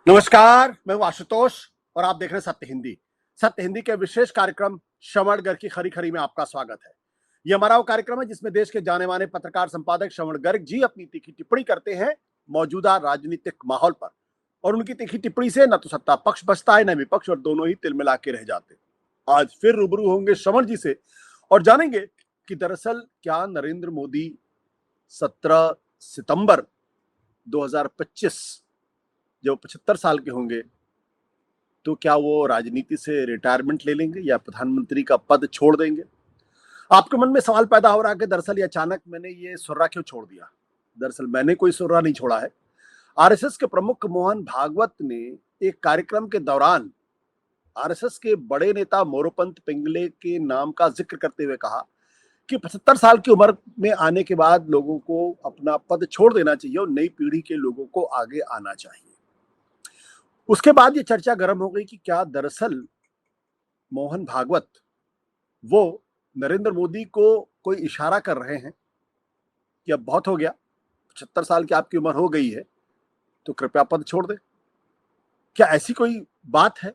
नमस्कार, मैं हूं आशुतोष और आप देख रहे हैं सत्य हिंदी। सत्य हिंदी के विशेष कार्यक्रम श्रवण की खरी खरी में आपका स्वागत है। ये हमारा वो कार्यक्रम है जिसमें देश के जाने माने पत्रकार संपादक श्रवण गर्ग जी अपनी तीखी टिप्पणी करते हैं मौजूदा राजनीतिक माहौल पर। और उनकी तीखी टिप्पणी से न तो सत्ता पक्ष बचता है न विपक्ष, और दोनों ही तिलमिला के रह जाते। आज फिर रूबरू होंगे श्रवण जी से और जानेंगे कि दरअसल क्या नरेंद्र मोदी 17 सितंबर 2025 जब 75 साल के होंगे तो क्या वो राजनीति से रिटायरमेंट ले लेंगे या प्रधानमंत्री का पद छोड़ देंगे। आपके मन में सवाल पैदा हो रहा है कि दरअसल ये अचानक मैंने ये सुर्रा क्यों छोड़ दिया। दरअसल मैंने कोई सुर्रा नहीं छोड़ा है। आरएसएस के प्रमुख मोहन भागवत ने एक कार्यक्रम के दौरान आरएसएस के बड़े नेता मोरोपंत पिंगले के नाम का जिक्र करते हुए कहा कि 75 साल की उम्र में आने के बाद लोगों को अपना पद छोड़ देना चाहिए और नई पीढ़ी के लोगों को आगे आना चाहिए। उसके बाद ये चर्चा गर्म हो गई कि क्या दरअसल मोहन भागवत वो नरेंद्र मोदी को कोई इशारा कर रहे हैं कि अब बहुत हो गया, 75 साल की आपकी उम्र हो गई है, तो कृपया पद छोड़ दें। क्या ऐसी कोई बात है?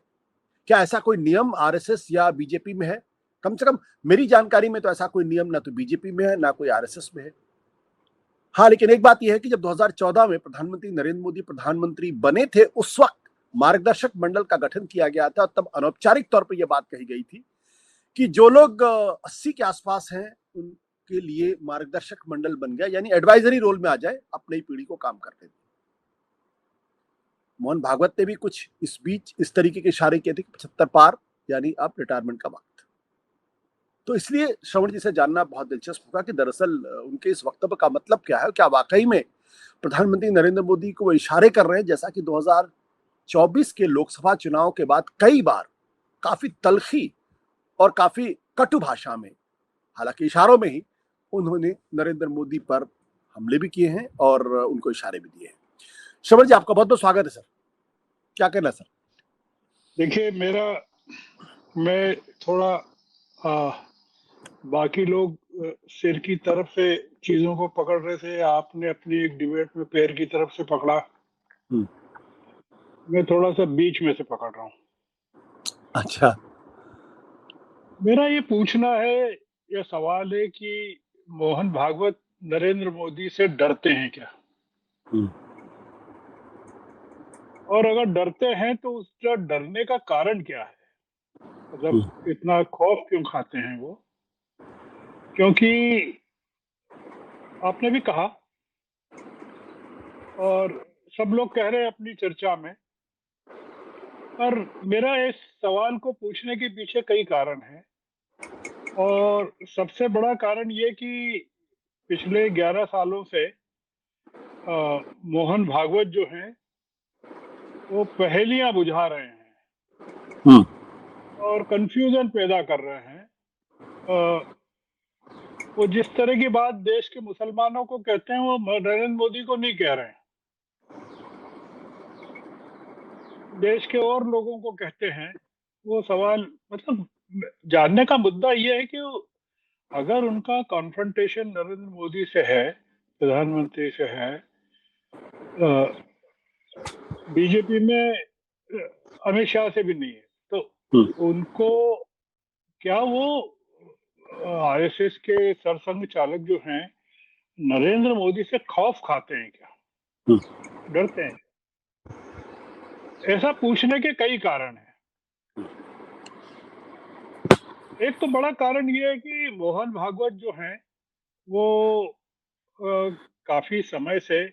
क्या ऐसा कोई नियम आरएसएस या बीजेपी में है? कम से कम मेरी जानकारी में तो ऐसा कोई नियम ना तो बीजेपी में है ना कोई आरएसएस में है। हाँ, लेकिन एक बात यह है कि जब 2014 में प्रधानमंत्री नरेंद्र मोदी प्रधानमंत्री बने थे, उस वक्त मार्गदर्शक मंडल का गठन किया गया था और तब अनौपचारिक तौर पर यह बात कही गई थी कि जो लोग 80 के आसपास हैं उनके लिए मार्गदर्शक मंडल बन गया, यानी एडवाइजरी रोल में आ जाए, अपनी पीढ़ी को काम करते थे। मोहन भागवत ने भी कुछ इस बीच इस तरीके के इशारे किए थे कि 75 पार, यानी अब रिटायरमेंट का वक्त। तो इसलिए श्रवण जी से जानना बहुत दिलचस्प होगा कि दरअसल उनके इस वक्तव्य का मतलब क्या है। क्या वाकई में प्रधानमंत्री नरेंद्र मोदी को वो इशारे कर रहे हैं जैसा कि 2024 के लोकसभा चुनाव के बाद कई बार काफी तल्खी और काफी कटु भाषा में, हालांकि इशारों में ही, उन्होंने नरेंद्र मोदी पर हमले भी किए हैं और उनको इशारे भी दिए हैं। श्रवण जी, आपका बहुत बहुत स्वागत है सर। क्या कहना है सर? देखिए, मैं थोड़ा बाकी लोग सिर की तरफ से चीजों को पकड़ रहे थे, आपने अपनी एक डिबेट में पैर की तरफ से पकड़ा। मैं थोड़ा सा बीच में से पकड़ रहा हूँ। अच्छा, मेरा ये पूछना है, यह सवाल है कि मोहन भागवत नरेंद्र मोदी से डरते हैं क्या? और अगर डरते हैं तो उसका डरने का कारण क्या है? मतलब इतना खौफ क्यों खाते हैं वो? क्योंकि आपने भी कहा और सब लोग कह रहे हैं अपनी चर्चा में, पर मेरा इस सवाल को पूछने के पीछे कई कारण हैं। और सबसे बड़ा कारण ये कि पिछले 11 सालों से मोहन भागवत जो हैं वो पहेलियां बुझा रहे हैं और कंफ्यूजन पैदा कर रहे हैं। वो जिस तरह की बात देश के मुसलमानों को कहते हैं वो नरेंद्र मोदी को नहीं कह रहे हैं, देश के और लोगों को कहते हैं। वो सवाल, मतलब जानने का मुद्दा ये है कि अगर उनका कॉन्फ्रंटेशन नरेंद्र मोदी से है, प्रधानमंत्री से है, बीजेपी में अमित शाह से भी नहीं है, तो उनको क्या वो आरएसएस के सरसंघ चालक जो हैं नरेंद्र मोदी से खौफ खाते हैं क्या, डरते हैं? ऐसा पूछने के कई कारण हैं। एक तो बड़ा कारण ये है कि मोहन भागवत जो हैं वो काफी समय से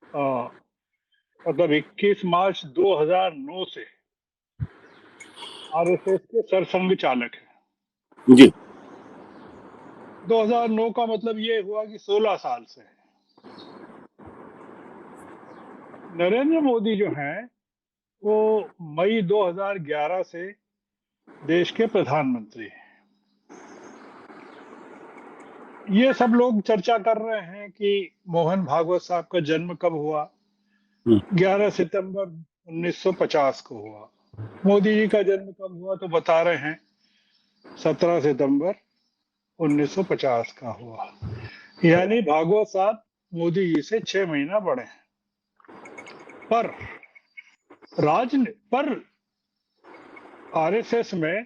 मतलब 21 मार्च 2009 से आरएसएस के सरसंघ चालक है जी। 2009 का मतलब ये हुआ कि 16 साल से है। नरेंद्र मोदी जो हैं वो मई 2011 से देश के प्रधानमंत्री हैं। ये सब लोग चर्चा कर रहे हैं कि मोहन भागवत साहब का जन्म कब हुआ। 11 सितंबर 1950 को हुआ। मोदी जी का जन्म कब हुआ तो बता रहे हैं 17 सितंबर 1950 का हुआ। यानी भागवत साहब मोदी जी से 6 महीना बड़े हैं। पर पर आरएसएस में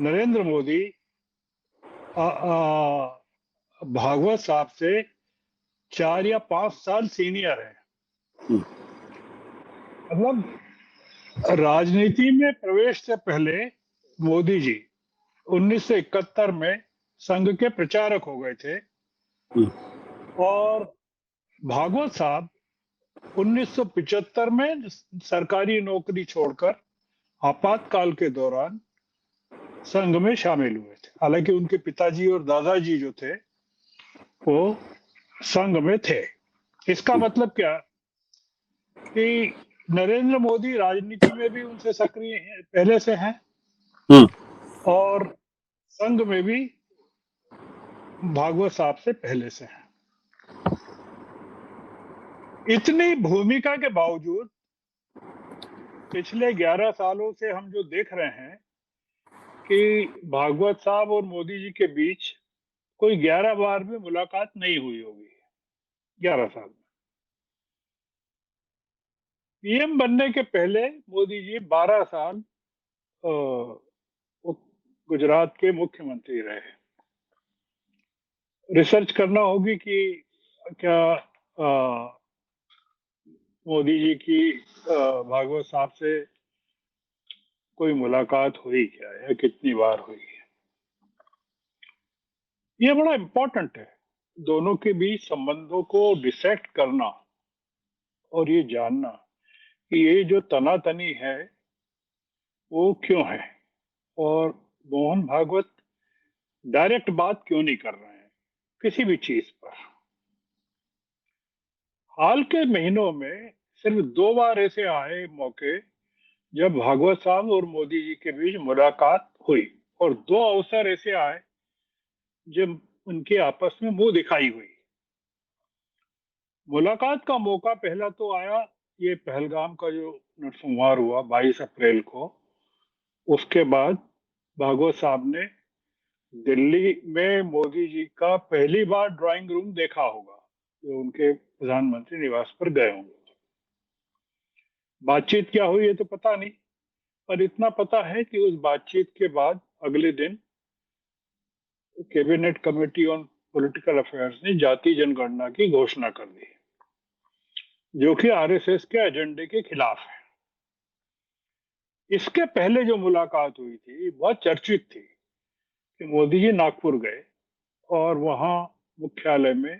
नरेंद्र मोदी भागवत साहब से 4 या 5 साल सीनियर है। मतलब राजनीति में प्रवेश से पहले मोदी जी 1971 में संघ के प्रचारक हो गए थे और भागवत साहब 1975 में सरकारी नौकरी छोड़कर आपातकाल के दौरान संघ में शामिल हुए थे। हालांकि उनके पिताजी और दादाजी जो थे वो संघ में थे। इसका मतलब क्या कि नरेंद्र मोदी राजनीति में भी उनसे सक्रिय हैं, पहले से हैं और संघ में भी भागवत साहब से पहले से हैं। इतनी भूमिका के बावजूद पिछले 11 सालों से हम जो देख रहे हैं कि भागवत साहब और मोदी जी के बीच कोई 11 बार भी मुलाकात नहीं हुई होगी 11 साल में। पीएम बनने के पहले मोदी जी 12 साल गुजरात के मुख्यमंत्री रहे। रिसर्च करना होगी कि क्या मोदी जी की भागवत साहब से कोई मुलाकात हुई क्या या कितनी बार हुई है। ये बड़ा इम्पोर्टेंट है, दोनों के बीच संबंधों को डिसेक्ट करना और ये जानना कि ये जो तनातनी है वो क्यों है और मोहन भागवत डायरेक्ट बात क्यों नहीं कर रहे हैं किसी भी चीज पर। हाल के महीनों में सिर्फ 2 बार ऐसे आए मौके जब भागवत साहब और मोदी जी के बीच मुलाकात हुई और 2 अवसर ऐसे आए जब उनके आपस में मुंह दिखाई हुई। मुलाकात का मौका पहला तो आया ये पहलगाम का जो नरसंहार हुआ 22 अप्रैल को। उसके बाद भागवत साहब ने दिल्ली में मोदी जी का पहली बार ड्राइंग रूम देखा होगा जो उनके प्रधानमंत्री निवास पर गए होंगे। बातचीत क्या हुई है तो पता नहीं, पर इतना पता है कि उस बातचीत के बाद अगले दिन cabinet committee on political affairs ने जातीय जनगणना की घोषणा कर दी जो कि आरएसएस के एजेंडे के खिलाफ है। इसके पहले जो मुलाकात हुई थी बहुत चर्चित थी कि मोदी जी नागपुर गए और वहां मुख्यालय में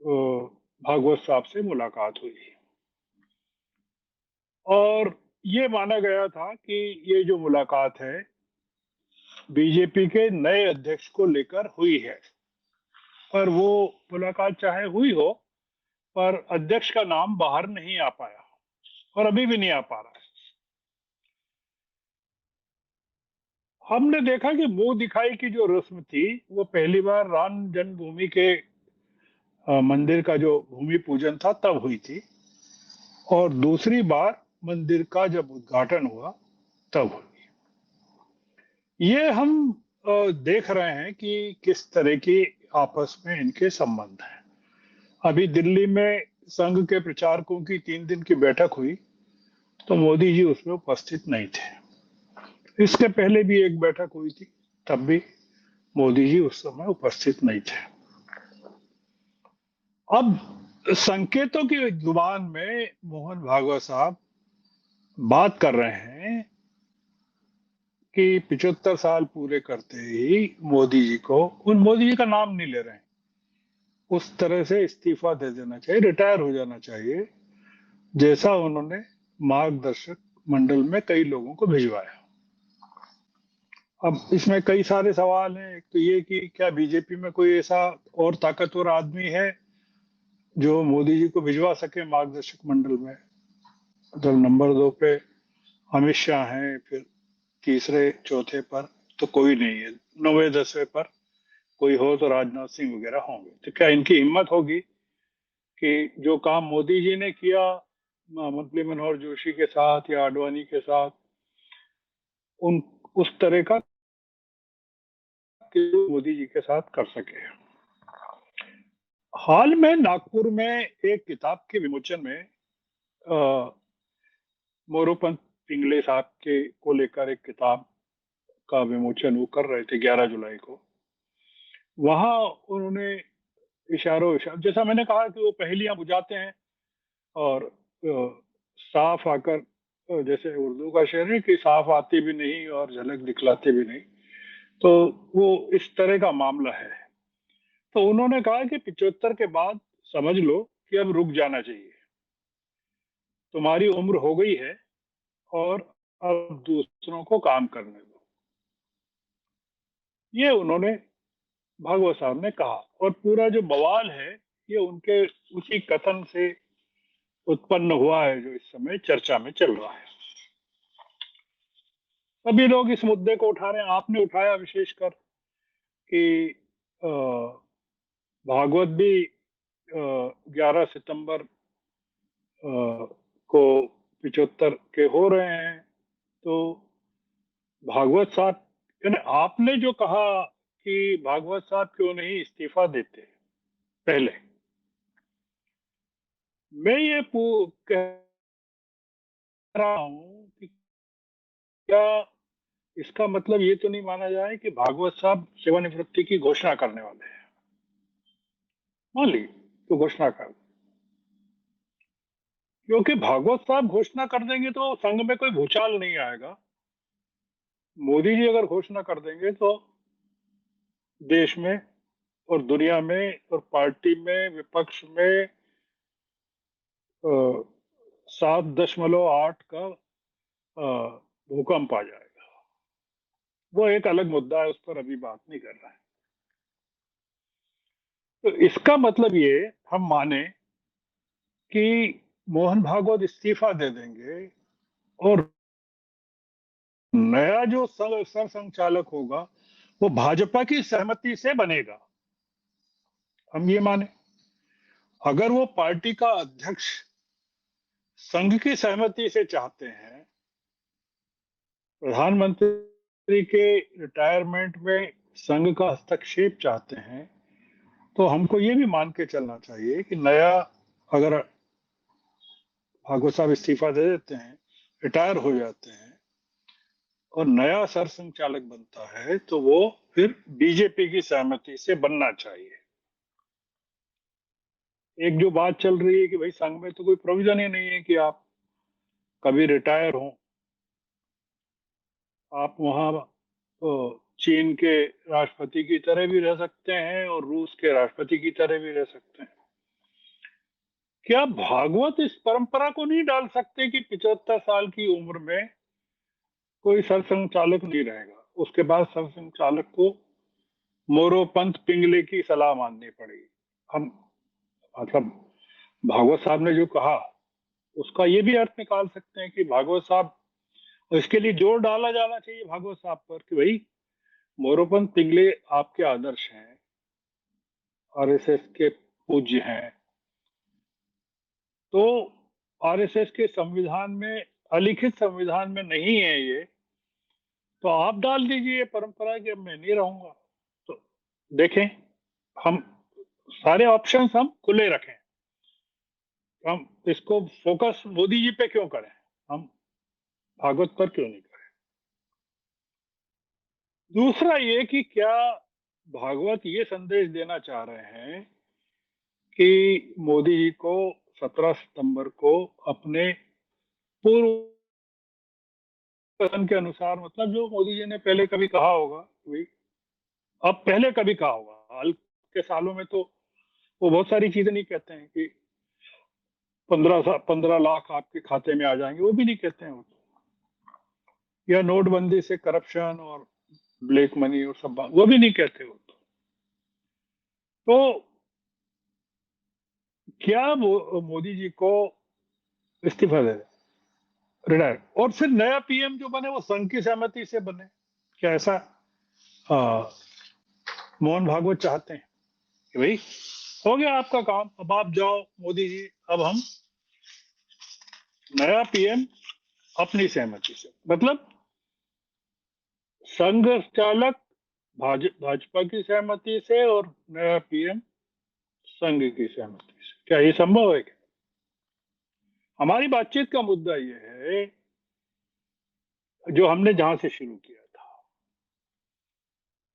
भागवत साहब से मुलाकात हुई और ये माना गया था कि ये जो मुलाकात है बीजेपी के नए अध्यक्ष को लेकर हुई है। पर वो मुलाकात चाहे हुई हो पर अध्यक्ष का नाम बाहर नहीं आ पाया और अभी भी नहीं आ पा रहा है। हमने देखा कि मुंह दिखाई की जो रस्म थी वो पहली बार राम जन्मभूमि के मंदिर का जो भूमि पूजन था तब हुई थी और दूसरी बार मंदिर का जब उद्घाटन हुआ तब हुई। ये हम देख रहे हैं कि किस तरह की आपस में इनके संबंध हैं। अभी दिल्ली में संघ के प्रचारकों की 3 दिन की बैठक हुई तो मोदी जी उसमें उपस्थित नहीं थे। इसके पहले भी एक बैठक हुई थी तब भी मोदी जी उस समय उपस्थित नहीं थे। अब संकेतों की जुबान में मोहन भागवत साहब बात कर रहे हैं कि 75 साल पूरे करते ही मोदी जी को, उन मोदी जी का नाम नहीं ले रहे हैं, उस तरह से इस्तीफा दे देना चाहिए, रिटायर हो जाना चाहिए जैसा उन्होंने मार्गदर्शक मंडल में कई लोगों को भिजवाया। अब इसमें कई सारे सवाल हैं। एक तो ये कि क्या बीजेपी में कोई ऐसा और ताकतवर आदमी है जो मोदी जी को भिजवा सके मार्गदर्शक मंडल में। मतलब नंबर 2 पे अमित शाह हैं, फिर तीसरे चौथे पर तो कोई नहीं है, 9वें 10वें पर कोई हो तो राजनाथ सिंह वगैरह होंगे। तो क्या इनकी हिम्मत होगी कि जो काम मोदी जी ने किया मुरली मनोहर जोशी के साथ या आडवाणी के साथ उन उस तरह का मोदी जी के साथ कर सके। हाल में नागपुर में एक किताब के विमोचन में मोरोपंत पिंगले साहब के को लेकर एक किताब का विमोचन वो कर रहे थे 11 जुलाई को। वहां उन्होंने इशारों जैसा मैंने कहा कि वो पहेलियां बुझाते हैं और साफ आकर जैसे उर्दू का शेर है कि साफ आती भी नहीं और झलक दिखलाते भी नहीं, तो वो इस तरह का मामला है। तो उन्होंने कहा कि 75 के बाद समझ लो कि अब रुक जाना चाहिए, तुम्हारी उम्र हो गई है और अब दूसरों को काम करने दो। ये उन्होंने भागवत साहब ने कहा, और पूरा जो बवाल है ये उनके उसी कथन से उत्पन्न हुआ है जो इस समय चर्चा में चल रहा है। सभी लोग इस मुद्दे को उठा रहे हैं। आपने उठाया विशेषकर कि भागवत भी 11 सितंबर को 75 के हो रहे हैं। तो भागवत साहब, यानी आपने जो कहा कि भागवत साहब क्यों नहीं इस्तीफा देते पहले, मैं ये कह रहा हूं कि क्या इसका मतलब ये तो नहीं माना जाए कि भागवत साहब सेवानिवृत्ति की घोषणा करने वाले हैं? मान ली तो घोषणा कर, क्योंकि भागवत साहब घोषणा कर देंगे तो संघ में कोई भूचाल नहीं आएगा। मोदी जी अगर घोषणा कर देंगे तो देश में और दुनिया में और पार्टी में विपक्ष में 7.8 का भूकंप आ जाएगा। वो एक अलग मुद्दा है, उस पर अभी बात नहीं कर रहा है। तो इसका मतलब ये हम माने कि मोहन भागवत इस्तीफा दे देंगे और नया जो सर संचालक होगा वो भाजपा की सहमति से बनेगा। हम ये माने, अगर वो पार्टी का अध्यक्ष संघ की सहमति से चाहते हैं, प्रधानमंत्री के रिटायरमेंट में संघ का हस्तक्षेप चाहते हैं, तो हमको ये भी मान के चलना चाहिए कि नया, अगर भागवत साहब इस्तीफा दे देते हैं, रिटायर हो जाते हैं और नया सर संचालक बनता है, तो वो फिर बीजेपी की सहमति से बनना चाहिए। एक जो बात चल रही है कि भाई संघ में तो कोई प्रोविजन ही नहीं है कि आप कभी रिटायर हो, आप वहां तो चीन के राष्ट्रपति की तरह भी रह सकते हैं और रूस के राष्ट्रपति की तरह भी रह सकते हैं। क्या भागवत इस परंपरा को नहीं डाल सकते कि 75 साल की उम्र में कोई सरसंघचालक नहीं रहेगा, उसके बाद सरसंघचालक को मोरोपंत पिंगले की सलाह माननी पड़ेगी? हम मतलब भागवत साहब ने जो कहा उसका ये भी अर्थ निकाल सकते हैं कि भागवत साहब, और इसके लिए जोर डाला जाना चाहिए भागवत साहब पर कि भाई मोरोपंत पिंगले आपके आदर्श हैं, आरएसएस के पूज्य हैं, तो आरएसएस के संविधान में, अलिखित संविधान में नहीं है ये, तो आप डाल दीजिए परंपरा कि अब मैं नहीं रहूंगा। तो देखें, हम सारे ऑप्शंस हम खुले रखें, हम इसको फोकस मोदी जी पे क्यों करें, हम भागवत पर क्यों नहीं करें? दूसरा ये कि क्या भागवत ये संदेश देना चाह रहे हैं कि मोदी जी को 17 सितंबर को अपने पूर्व कथन के अनुसार, मतलब जो मोदी जी ने पहले कभी कहा होगा, भाई अब पहले कभी कहा होगा, हाल के सालों में तो वो बहुत सारी चीजें नहीं कहते हैं कि 15 लाख आपके खाते में आ जाएंगे, वो भी नहीं कहते हैं वो, या नोटबंदी से करप्शन और ब्लैक मनी और सब बात वो भी नहीं कहते हो। तो क्या वो मोदी जी को इस्तीफा दे, रिटायर, और फिर नया पीएम जो बने वो संघ की सहमति से बने? क्या ऐसा मोहन भागवत चाहते हैं कि भाई हो गया आपका काम, अब आप जाओ मोदी जी, अब हम नया पीएम अपनी सहमति से, मतलब संघ चालक भाजपा की सहमति से और नया पीएम संघ की सहमति से? क्या ये संभव है क्या? हमारी बातचीत का मुद्दा ये है, जो हमने जहां से शुरू किया था,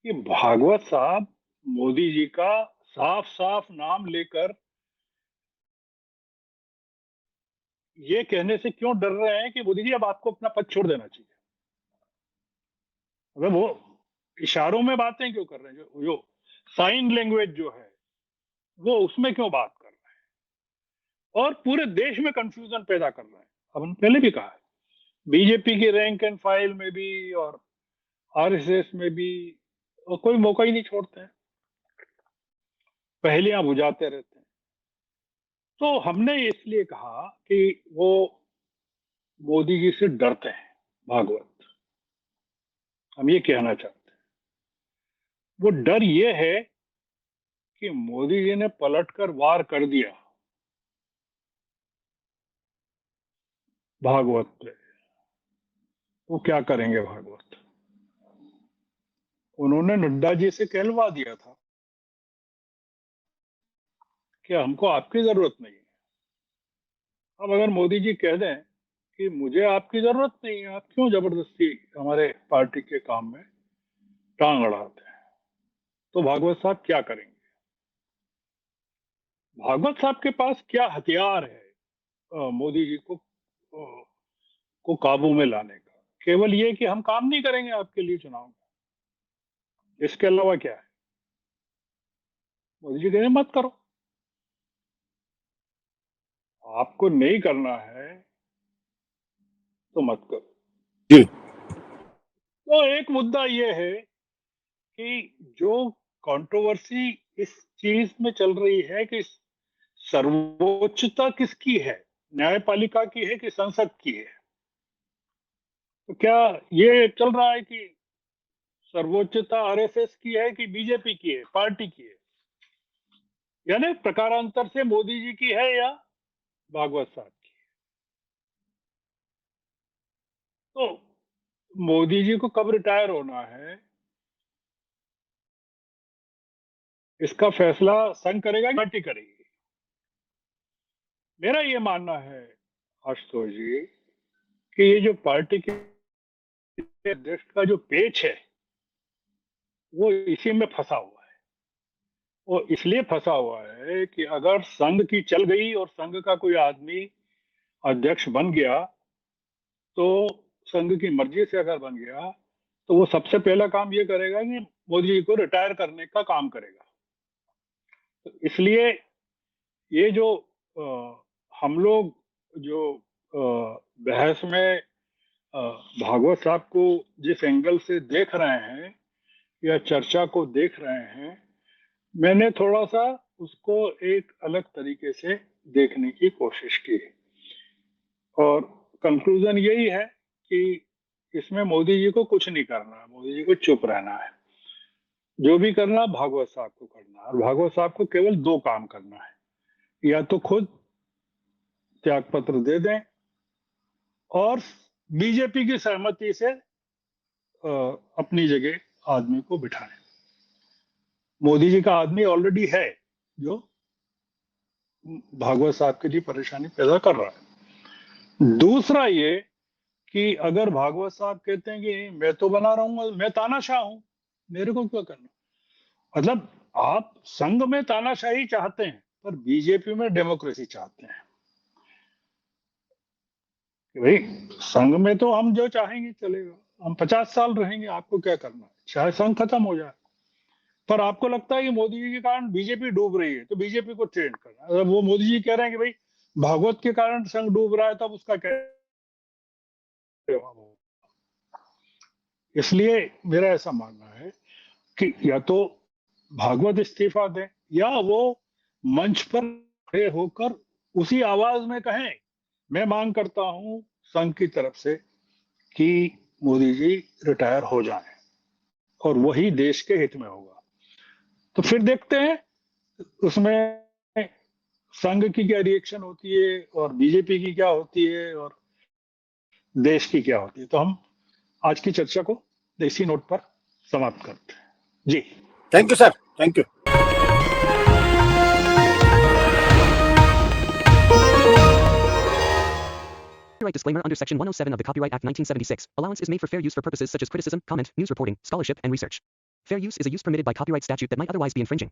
कि भागवत साहब मोदी जी का साफ साफ नाम लेकर ये कहने से क्यों डर रहे हैं कि मोदी जी अब आपको अपना पद छोड़ देना चाहिए। अगर वो इशारों में बातें क्यों कर रहे हैं, जो साइन लैंग्वेज जो है वो उसमें क्यों बात कर रहे हैं और पूरे देश में कंफ्यूजन पैदा कर रहे हैं। अब हमने पहले भी कहा है, बीजेपी की रैंक एंड फाइल में भी और आरएसएस में भी और कोई मौका ही नहीं छोड़ते हैं, पहेलियां बुझाते रहते हैं। तो हमने इसलिए कहा कि वो मोदी जी से डरते हैं भागवत, हम ये कहना चाहते हैं। वो डर ये है कि मोदी जी ने पलटकर वार कर दिया भागवत पे, वो क्या करेंगे भागवत। उन्होंने नड्डा जी से कहलवा दिया था कि हमको आपकी जरूरत नहीं है। अब अगर मोदी जी कह दें कि मुझे आपकी जरूरत नहीं है, आप क्यों जबरदस्ती हमारे पार्टी के काम में टांग अड़ाते हैं, तो भागवत साहब क्या करेंगे। भागवत साहब के पास क्या हथियार है मोदी जी को काबू में लाने का। केवल ये कि हम काम नहीं करेंगे आपके लिए चुनाव में, इसके अलावा क्या है। मोदी जी कहेंगे मत करो, आपको नहीं करना है तो मत करो। जी। तो एक मुद्दा ये है कि जो कंट्रोवर्सी इस चीज में चल रही है कि सर्वोच्चता किसकी है, न्यायपालिका की है कि संसद की है। तो क्या ये चल रहा है कि सर्वोच्चता आरएसएस की है कि बीजेपी की है, पार्टी की है, यानी प्रकारांतर से मोदी जी की है या भागवत साहब की। तो मोदी जी को कब रिटायर होना है, इसका फैसला संघ करेगा कि पार्टी करेगी। मेरा ये मानना है आशुतोष जी कि ये जो पार्टी के अध्यक्ष का जो पेच है वो इसी में फंसा हुआ है। वो इसलिए फंसा हुआ है कि अगर संघ की चल गई और संघ का कोई आदमी अध्यक्ष बन गया, तो संघ की मर्जी से अगर बन गया, तो वो सबसे पहला काम ये करेगा कि मोदी जी को रिटायर करने का काम करेगा। तो इसलिए ये जो हम लोग जो बहस में भागवत साहब को जिस एंगल से देख रहे हैं या चर्चा को देख रहे हैं, मैंने थोड़ा सा उसको एक अलग तरीके से देखने की कोशिश की और कंक्लूजन यही है कि इसमें मोदी जी को कुछ नहीं करना है, मोदी जी को चुप रहना है। जो भी करना भागवत साहब को करना है और भागवत साहब को केवल दो काम करना है, या तो खुद त्याग पत्र दे दें और बीजेपी की सहमति से अपनी जगह आदमी को बिठाएं। मोदी जी का आदमी ऑलरेडी है जो भागवत साहब के लिए परेशानी पैदा कर रहा है। दूसरा ये कि अगर भागवत साहब कहते हैं कि मैं तो बना रहूंगा, मैं तानाशाह हूं, मेरे को क्या करना। मतलब आप संघ में तानाशाही चाहते हैं पर बीजेपी में डेमोक्रेसी चाहते हैं कि भाई संघ में तो हम जो चाहेंगे चलेगा, हम 50 साल रहेंगे, आपको क्या करना है, चाहे संघ खत्म हो जाए। पर आपको लगता है कि मोदी जी के कारण बीजेपी डूब रही है तो बीजेपी को चेंज करना। अगर वो मोदी जी कह रहे हैं कि भाई भागवत के कारण संघ डूब रहा है, तब उसका क्या जवाब होगा। इसलिए मेरा ऐसा मानना है कि या तो भागवत इस्तीफा दें या वो मंच पर खड़े होकर उसी आवाज में कहें, मैं मांग करता हूं संघ की तरफ से कि मोदी जी रिटायर हो जाएं, और वही देश के हित में होगा। तो फिर देखते हैं उसमें संघ की क्या रिएक्शन होती है और बीजेपी की क्या होती है और देश की क्या होती है। तो हम आज की चर्चा को इसी नोट पर समाप्त करते हैं। जी thank you sir, thank you. Copyright disclaimer under Section 107 of the Copyright Act 1976. Allowance is made for fair use for purposes such as criticism, comment, news reporting, scholarship, and research. Fair use is a use permitted by copyright statute that might otherwise be infringing.